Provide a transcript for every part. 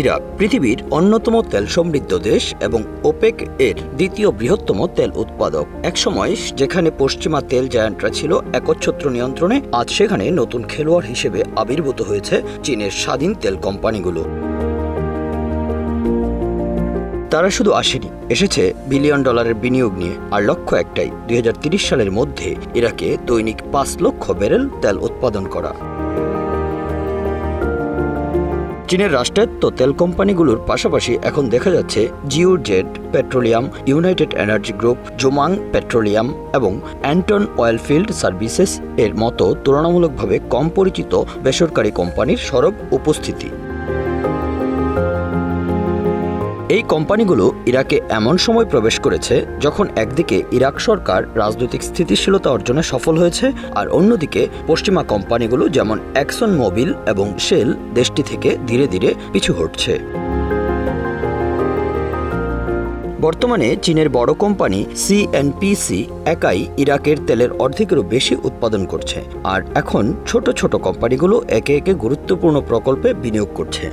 Iraq পৃথিবীর অন্যতম তেল সমৃদ্ধ দেশ এবং ওপেক এর দ্বিতীয় বৃহত্তম তেল উৎপাদক। একসময় যেখানে পশ্চিমা তেল জায়ান্টরা ছিল একচ্ছত্র নিয়ন্ত্রণে, আজ সেখানে নতুন খেলোয়াড় হিসেবে আবির্ভূত হয়েছে চীনের স্বাধীন তেল কোম্পানিগুলো। তারা শুধু আসেনি, এসেছে বিলিয়ন ডলারের বিনিয়োগ নিয়ে। আর লক্ষ্য একটাই, 2030 সালের মধ্যে ইরাকে দৈনিক 5 লক্ষ ব্যারেল তেল উৎপাদন করা। চীনের রাষ্ট্রায়ত্ত তেল কোম্পানিগুলোর পাশাপাশি এখন দেখা যাচ্ছে জিওজেড পেট্রোলিয়াম, ইউনাইটেড এনার্জি গ্রুপ, জোমাং পেট্রোলিয়াম এবং অ্যান্টন অয়েলফিল্ড সার্ভিসেস এর মতো তুলনামূলকভাবে কম পরিচিত বেসরকারি কোম্পানির সরব উপস্থিতি। এই কোম্পানিগুলো ইরাকে এমন সময় প্রবেশ করেছে যখন একদিকে ইরাক সরকার রাজনৈতিক স্থিতিশীলতা অর্জনে সফল হয়েছে, আর অন্যদিকে পশ্চিমা কোম্পানিগুলো যেমন এক্সন মোবিল এবং শেল দেশটি থেকে ধীরে ধীরে পিছু হটছে। বর্তমানে চীনের বড় কোম্পানি সিএনপিসি একাই ইরাকের তেলের অর্ধেকেরও বেশি উৎপাদন করছে, আর এখন ছোট ছোট কোম্পানিগুলো একে একে গুরুত্বপূর্ণ প্রকল্পে বিনিয়োগ করছে।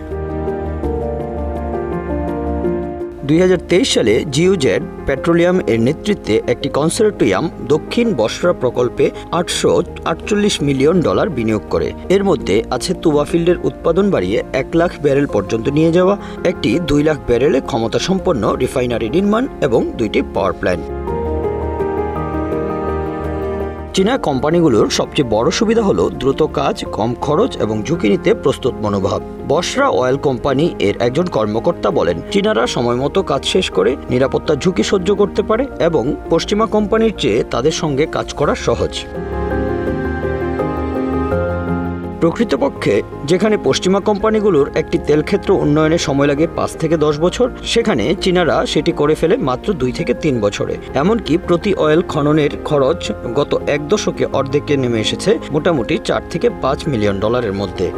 2023 সালে জিওজেড পেট্রোলিয়াম এর নেতৃত্বে একটি কনসোর্টিয়াম দক্ষিণ বসরা প্রকল্পে $848 মিলিয়ন বিনিয়োগ করে। এর মধ্যে আছে তুবা ফিল্ডের উৎপাদন বাড়িয়ে 1 লাখ ব্যারেল পর্যন্ত নিয়ে যাওয়া, একটি 2 লাখ ব্যারেলে ক্ষমতাসম্পন্ন রিফাইনারি নির্মাণ এবং 2টি পাওয়ার প্ল্যান্ট। চীনা কোম্পানিগুলোর সবচেয়ে বড় সুবিধা হলো দ্রুত কাজ, কম খরচ এবং ঝুঁকি নিতে প্রস্তুত মনোভাব। বসরা অয়েল কোম্পানি এর একজন কর্মকর্তা বলেন, চীনারা সময়মতো কাজ শেষ করে নিরাপত্তা ঝুঁকি সহ্য করতে পারে এবং পশ্চিমা কোম্পানির চেয়ে তাদের সঙ্গে কাজ করা সহজ। প্রকৃতপক্ষে যেখানে পশ্চিমা কোম্পানিগুলোর একটি তেল ক্ষেত্র উন্নয়নে সময় লাগে 5 থেকে 10 বছর, সেখানে চীনারা সেটি করে ফেলে মাত্র 2 থেকে 3 বছরে। এমনকি প্রতি অয়েল খননের খরচ গত 1 দশকে অর্ধেকে নেমে এসেছে মোটামুটি $4 থেকে $5 মিলিয়ন মধ্যে।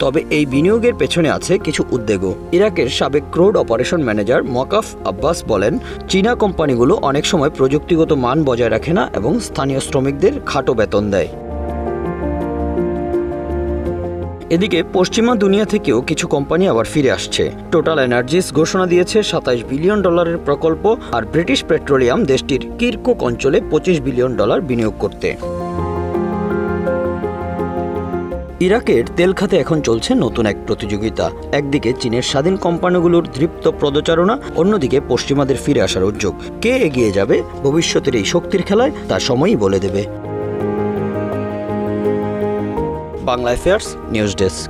তবে এই বিনিয়োগের পেছনে আছে কিছু উদ্বেগও। ইরাকের সাবেক ক্রুড অপারেশন ম্যানেজার মকাফ আব্বাস বলেন, চীনা কোম্পানিগুলো অনেক সময় প্রযুক্তিগত মান বজায় রাখে না এবং স্থানীয় শ্রমিকদের খাটো বেতন দেয়। এদিকে পশ্চিমা দুনিয়া থেকেও কিছু কোম্পানি আবার ফিরে আসছে। টোটাল এনার্জিস ঘোষণা দিয়েছে $27 বিলিয়ন প্রকল্প, আর ব্রিটিশ পেট্রোলিয়াম দেশটির কিরকুক অঞ্চলে $25 বিলিয়ন বিনিয়োগ করতে। ইরাকের তেল খাতে এখন চলছে নতুন এক প্রতিযোগিতা। একদিকে চীনের স্বাধীন কোম্পানিগুলোর দৃপ্ত পদচারণা, অন্যদিকে পশ্চিমাদের ফিরে আসার উদ্যোগ। কে এগিয়ে যাবে ভবিষ্যতের এই শক্তির খেলায়, তা সময়ই বলে দেবে। Bangla affairs news desk.